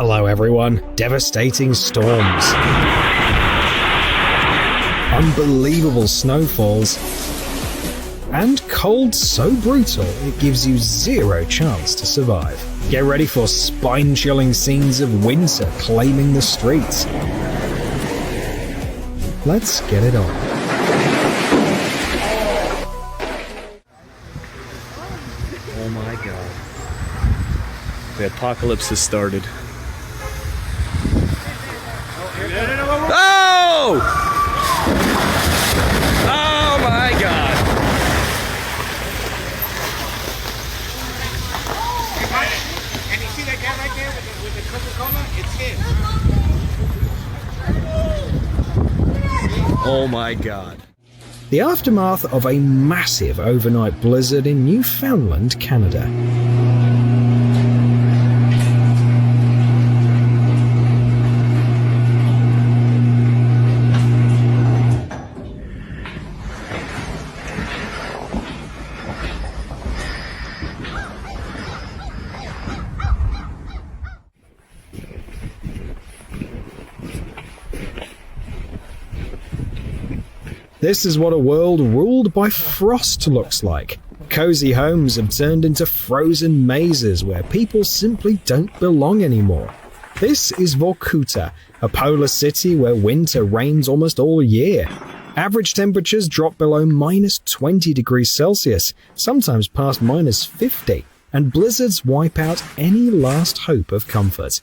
Hello everyone, devastating storms, unbelievable snowfalls, and cold so brutal it gives you zero chance to survive. Get ready for spine-chilling scenes of winter claiming the streets. Let's get it on. Oh my god. The apocalypse has started. Oh! Oh my god. And you see that guy right there with the Coca-Cola? It's him. Oh my god. The aftermath of a massive overnight blizzard in Newfoundland, Canada. This is what a world ruled by frost looks like. Cozy homes have turned into frozen mazes where people simply don't belong anymore. This is Vorkuta, a polar city where winter reigns almost all year. Average temperatures drop below minus 20 degrees Celsius, sometimes past minus 50, and blizzards wipe out any last hope of comfort.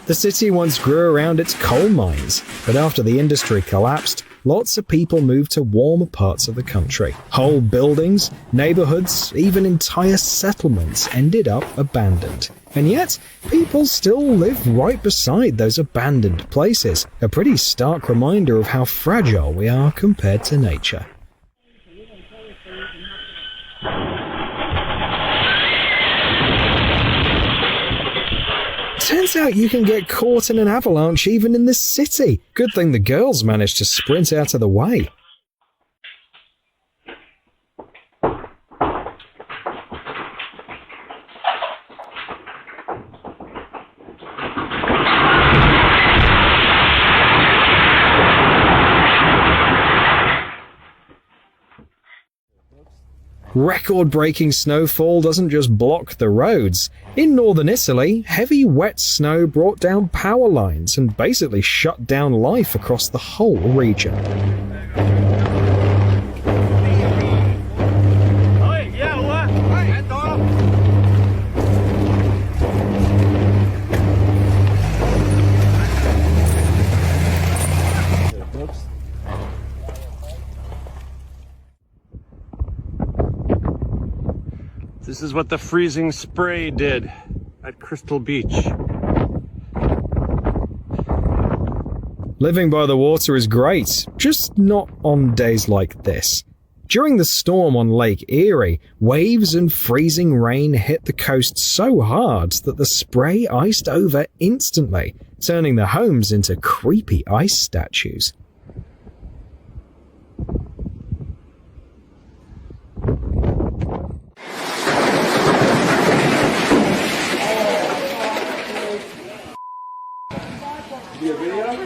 The city once grew around its coal mines, but after the industry collapsed, lots of people moved to warmer parts of the country. Whole buildings, neighborhoods, even entire settlements ended up abandoned. And yet, people still live right beside those abandoned places, a pretty stark reminder of how fragile we are compared to nature. Turns out you can get caught in an avalanche even in this city. Good thing the girls managed to sprint out of the way. Record-breaking snowfall doesn't just block the roads. In northern Italy, heavy wet snow brought down power lines and basically shut down life across the whole region. This is what the freezing spray did at Crystal Beach. Living by the water is great, just not on days like this. During the storm on Lake Erie, waves and freezing rain hit the coast so hard that the spray iced over instantly, turning the homes into creepy ice statues.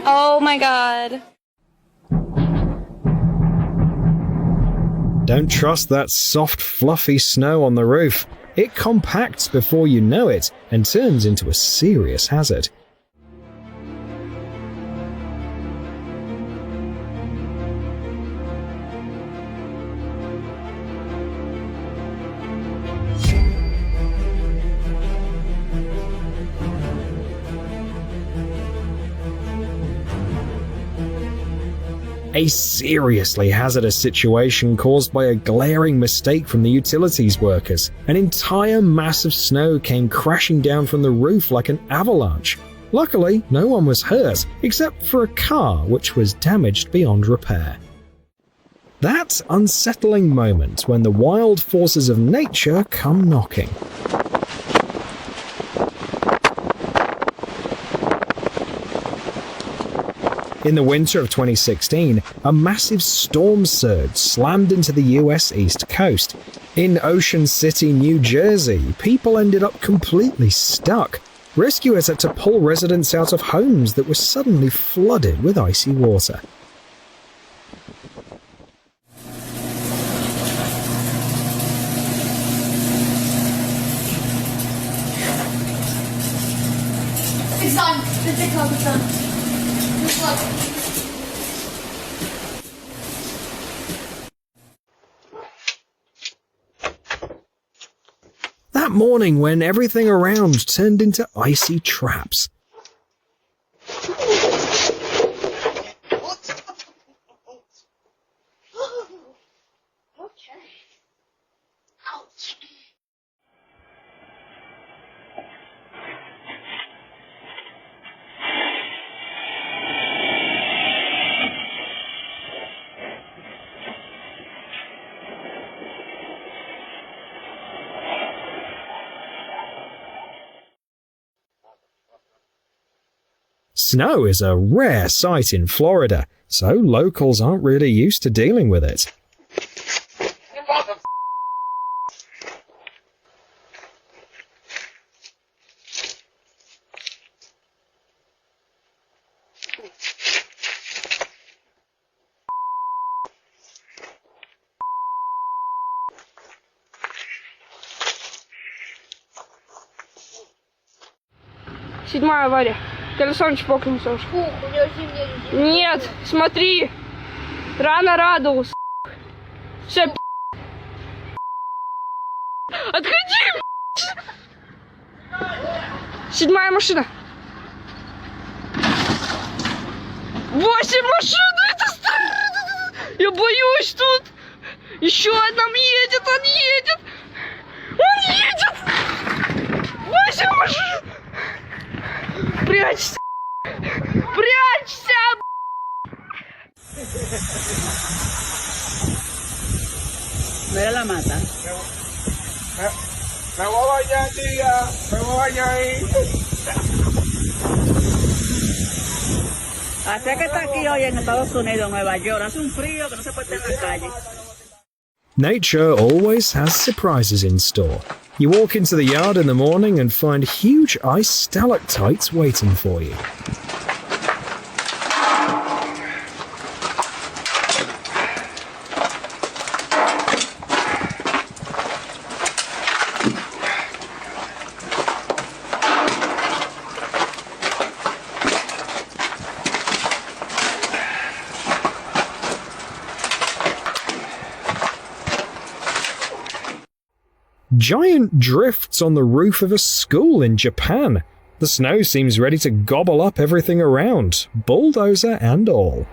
Oh my god. Don't trust that soft, fluffy snow on the roof. It compacts before you know it and turns into a serious hazard. A seriously hazardous situation caused by a glaring mistake from the utilities workers. An entire mass of snow came crashing down from the roof like an avalanche. Luckily, no one was hurt, except for a car which was damaged beyond repair. That unsettling moment when the wild forces of nature come knocking. In the winter of 2016, a massive storm surge slammed into the US East Coast. In Ocean City, New Jersey, people ended up completely stuck. Rescuers had to pull residents out of homes that were suddenly flooded with icy water. It's done. The TikTok is done. Just look. That morning when everything around turned into icy traps. Okay. Ouch. Snow is a rare sight in Florida, so locals aren't really used to dealing with it. Седьмая авария. Колесо не чпокнулось уже. Фух, у него зимняя резина. Нет, смотри. Рано радовался. Все, отходи. Седьмая машина. 8 машин. Это страшно. Я боюсь тут. Еще одна едет, он едет. Он едет. 8 машин. Прячься! Прячься! Mira la mata. Me voy a bañar, tía. Me voy a bañar ahí. Hasta que está aquí hoy en Estados Unidos, Nueva York, hace un frío que no se puede estar en la calle. Nature always has surprises in store. You walk into the yard in the morning and find huge ice stalactites waiting for you. Giant drifts on the roof of a school in Japan. The snow seems ready to gobble up everything around, bulldozer and all.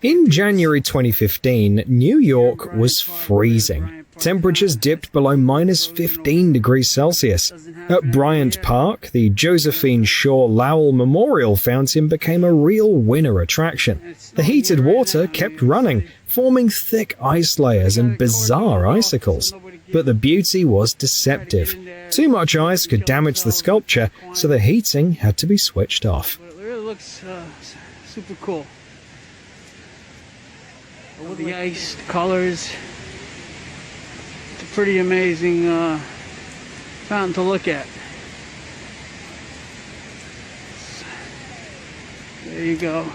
In January 2015, New York was freezing. Temperatures dipped below minus 15 degrees Celsius. At Bryant Park, the Josephine Shaw Lowell Memorial Fountain became a real winter attraction. The heated water kept running, forming thick ice layers and bizarre icicles. But the beauty was deceptive. Too much ice could damage the sculpture, so the heating had to be switched off. It really looks super cool. All the ice, the colors. It's a pretty amazing fountain to look at. There you go.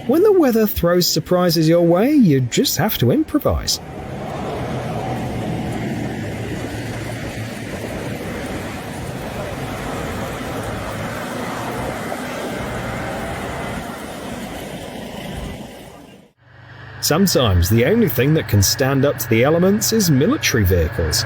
When the weather throws surprises your way, you just have to improvise. Sometimes the only thing that can stand up to the elements is military vehicles.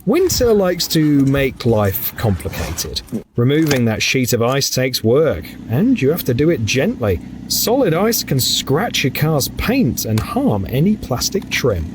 Winter likes to make life complicated. Removing that sheet of ice takes work, and you have to do it gently. Solid ice can scratch your car's paint and harm any plastic trim.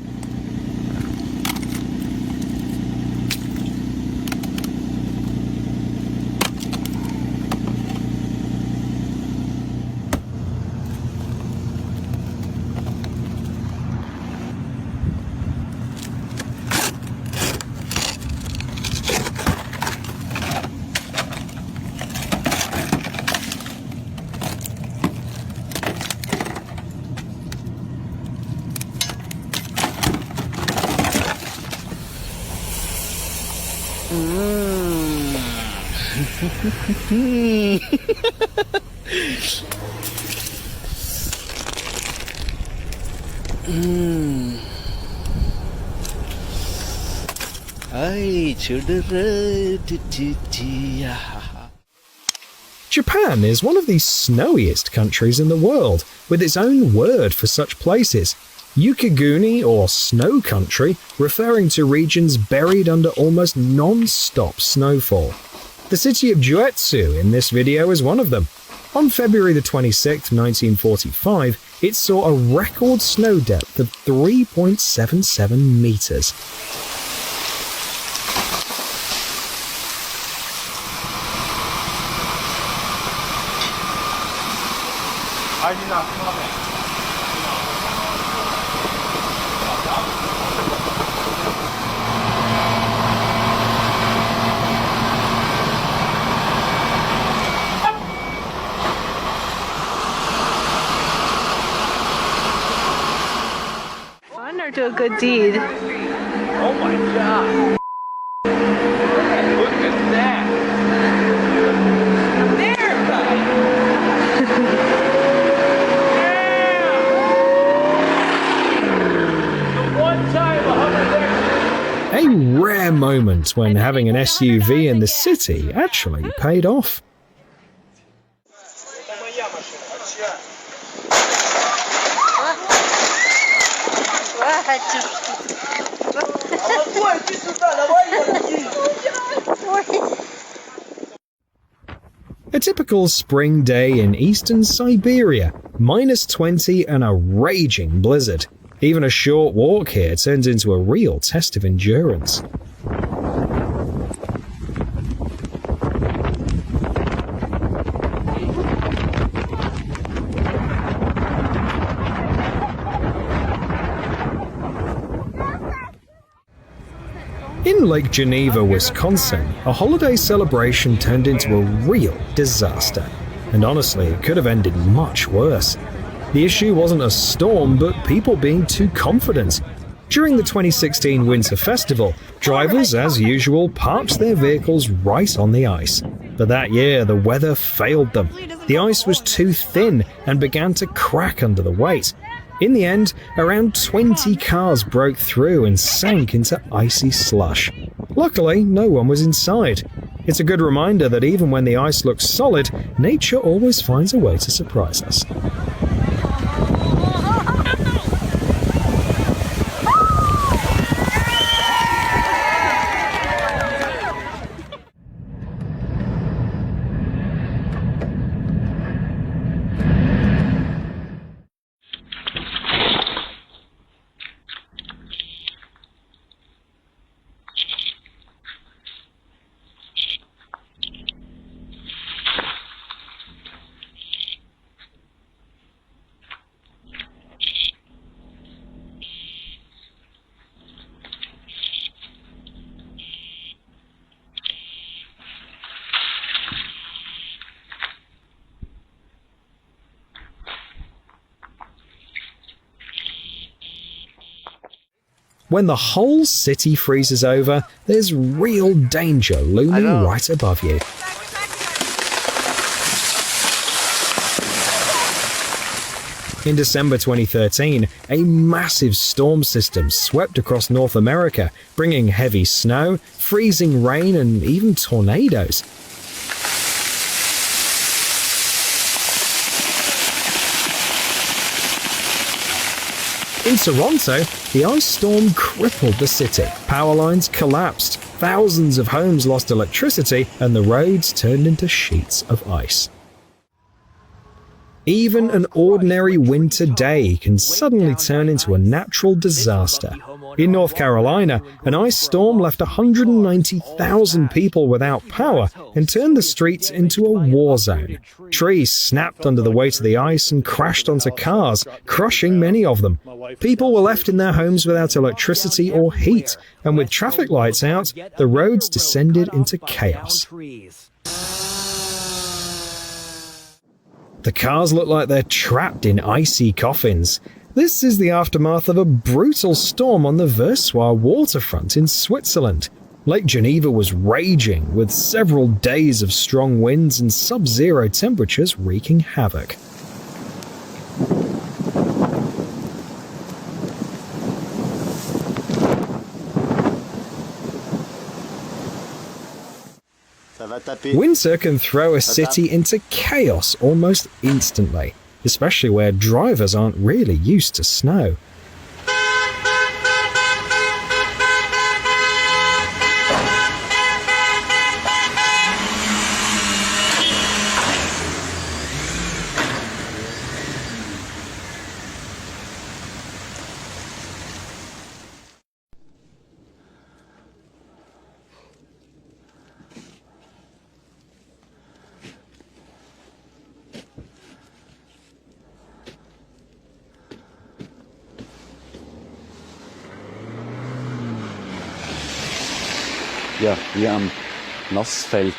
Japan is one of the snowiest countries in the world, with its own word for such places. Yukiguni, or snow country, referring to regions buried under almost non-stop snowfall. The city of Juetsu in this video is one of them. On February the 26th, 1945, it saw a record snow depth of 3.77 meters. Honor to a good deed. Oh my god! Look at that! A rare moment when having an SUV in the city actually paid off. A typical spring day in eastern Siberia, -20 and a raging blizzard. Even a short walk here turns into a real test of endurance. In Lake Geneva, Wisconsin, a holiday celebration turned into a real disaster. And honestly, it could have ended much worse. The issue wasn't a storm, but people being too confident. During the 2016 Winter Festival, drivers, as usual, parked their vehicles right on the ice. But that year, the weather failed them. The ice was too thin and began to crack under the weight. In the end, around 20 cars broke through and sank into icy slush. Luckily, no one was inside. It's a good reminder that even when the ice looks solid, nature always finds a way to surprise us. When the whole city freezes over, there's real danger looming right above you. In December 2013, a massive storm system swept across North America, bringing heavy snow, freezing rain, and even tornadoes. In Toronto, the ice storm crippled the city. Power lines collapsed, thousands of homes lost electricity, and the roads turned into sheets of ice. Even an ordinary winter day can suddenly turn into a natural disaster. In North Carolina, an ice storm left 190,000 people without power and turned the streets into a war zone. Trees snapped under the weight of the ice and crashed onto cars, crushing many of them. People were left in their homes without electricity or heat, and with traffic lights out, the roads descended into chaos. The cars look like they're trapped in icy coffins. This is the aftermath of a brutal storm on the Versoix waterfront in Switzerland. Lake Geneva was raging, with several days of strong winds and sub-zero temperatures wreaking havoc. Winter can throw a city into chaos almost instantly, especially where drivers aren't really used to snow. Ja, wie am Nassfeld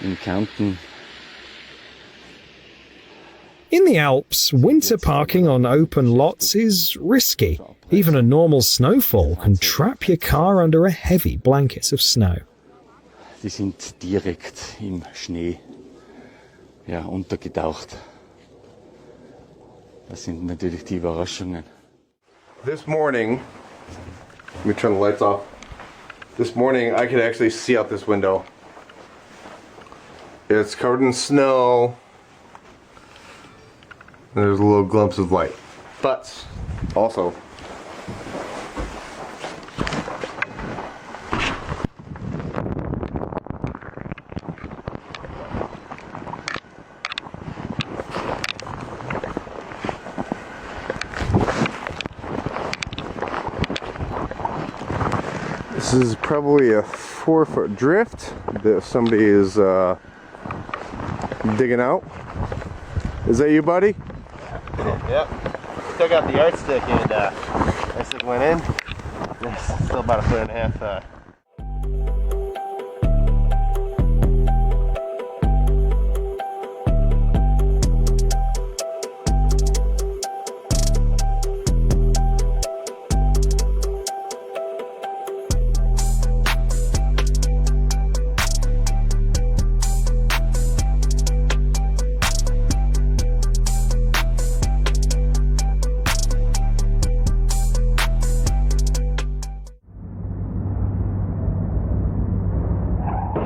in Kärnten. In the Alps, winter parking on open lots is risky. Even a normal snowfall can trap your car under a heavy blanket of snow. Die sind direkt im Schnee untergetaucht. Das sind natürlich die Überraschungen. This morning, let me turn the lights off. This morning I could actually see out this window. It's covered in snow. There's a little glimpse of light. But also this is probably a 4-foot drift that somebody is digging out. Is that you, buddy? Yep. Took out the yardstick and yardstick went in. There's still about 1.5 foot.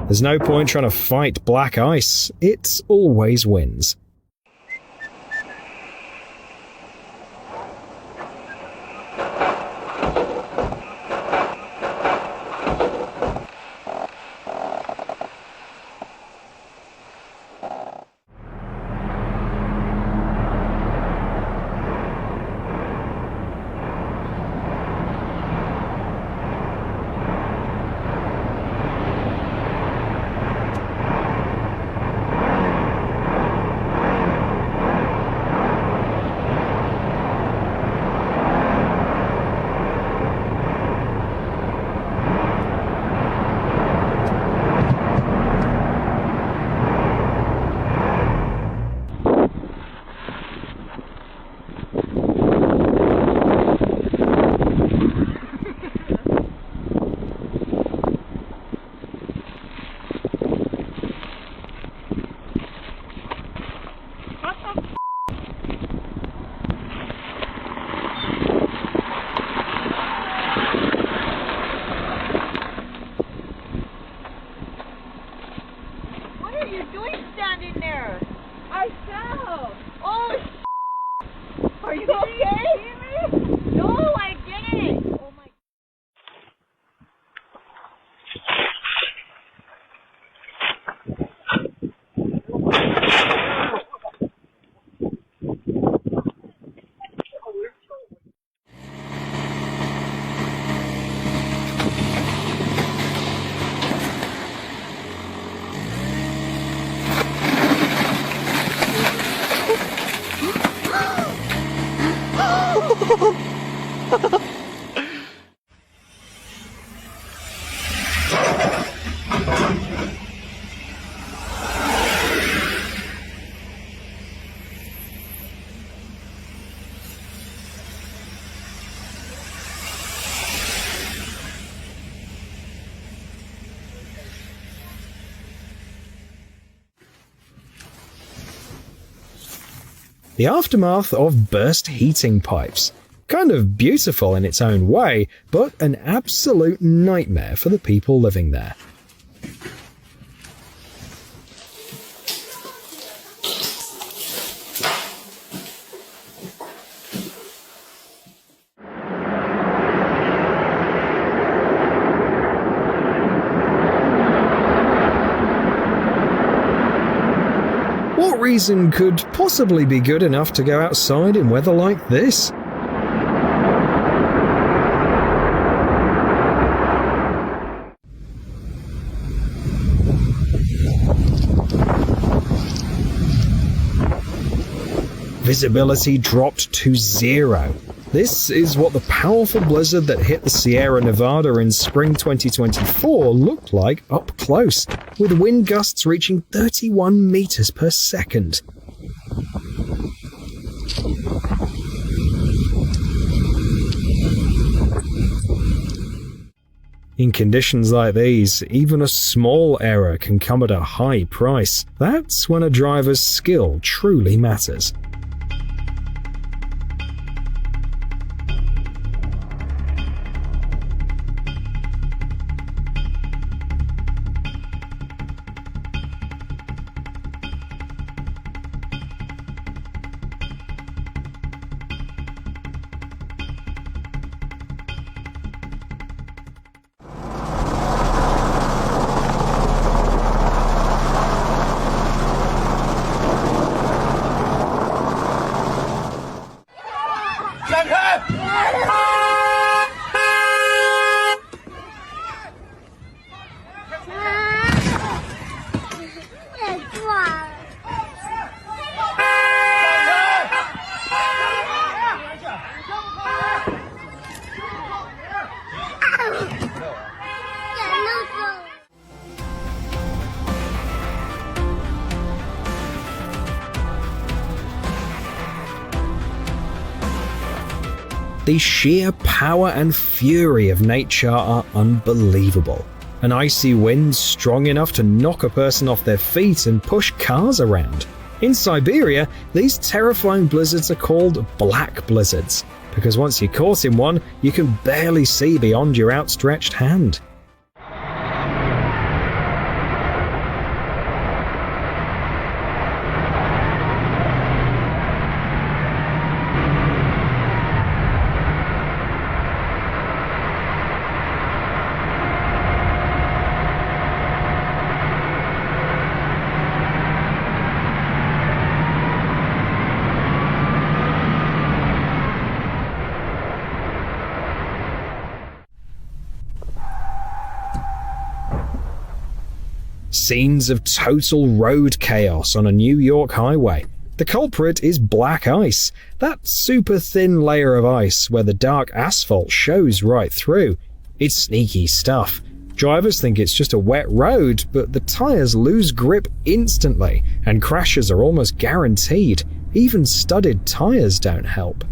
There's no point trying to fight black ice. It always wins. the aftermath of burst heating pipes. Kind of beautiful in its own way, but an absolute nightmare for the people living there. What reason could possibly be good enough to go outside in weather like this? Visibility dropped to 0. This is what the powerful blizzard that hit the Sierra Nevada in spring 2024 looked like up close, with wind gusts reaching 31 meters per second. In conditions like these, even a small error can come at a high price. That's when a driver's skill truly matters. The sheer power and fury of nature are unbelievable. An icy wind strong enough to knock a person off their feet and push cars around. In Siberia, these terrifying blizzards are called black blizzards, because once you're caught in one, you can barely see beyond your outstretched hand. Scenes of total road chaos on a New York highway. The culprit is black ice, that super thin layer of ice where the dark asphalt shows right through. It's sneaky stuff. Drivers think it's just a wet road, but the tires lose grip instantly, and crashes are almost guaranteed. Even studded tires don't help.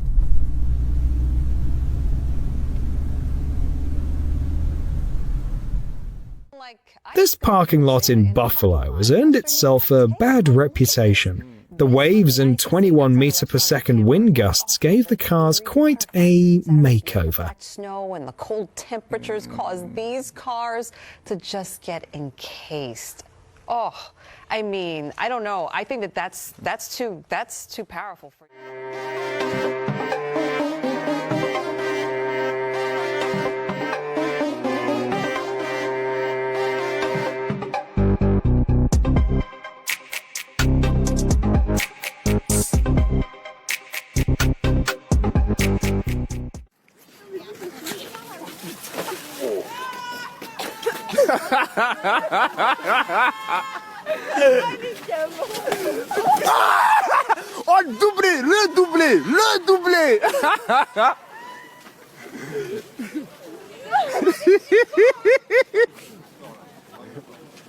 This parking lot in Buffalo has earned itself a bad reputation. The waves and 21 meter per second wind gusts gave the cars quite a makeover. Snow and the cold temperatures caused these cars to just get encased. Oh, I mean, I don't know. I think that's too powerful for you. Oh, le doublé, le doublé, le doublé.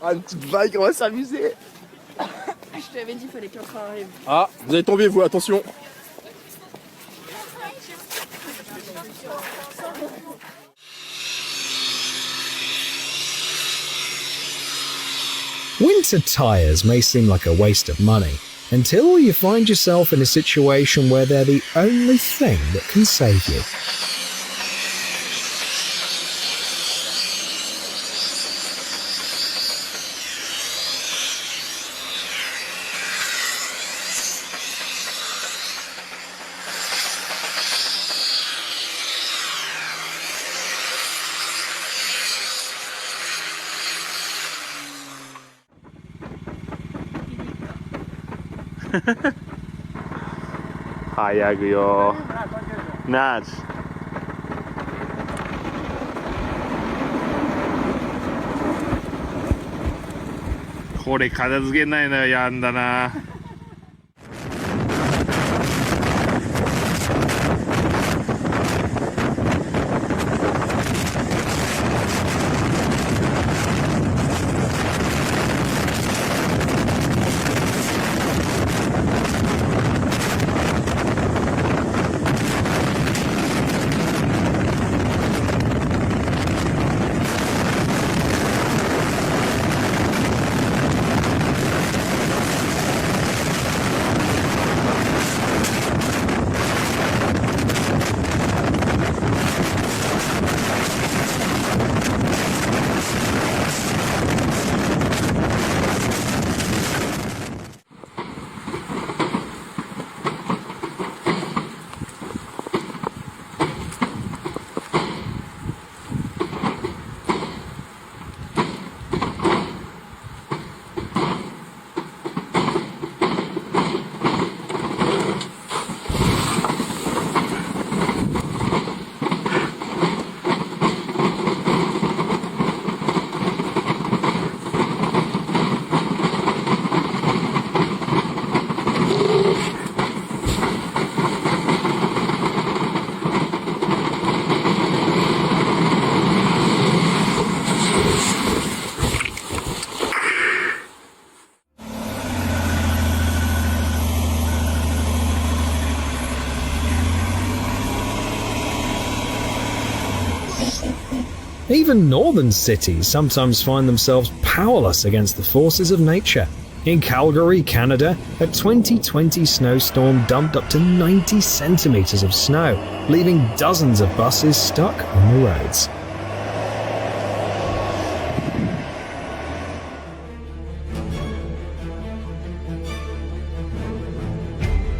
Ah, une petite vague, on va s'amuser. Je t'avais dit, il fallait qu'un train arrive. Ah, vous allez tomber, vous, attention. Winter tires may seem like a waste of money, until you find yourself in a situation where they're the only thing that can save you.早くよ。ナージ。これ片付けないのよ、やんだな。Even northern cities sometimes find themselves powerless against the forces of nature. In Calgary, Canada, a 2020 snowstorm dumped up to 90 centimeters of snow, leaving dozens of buses stuck on the roads.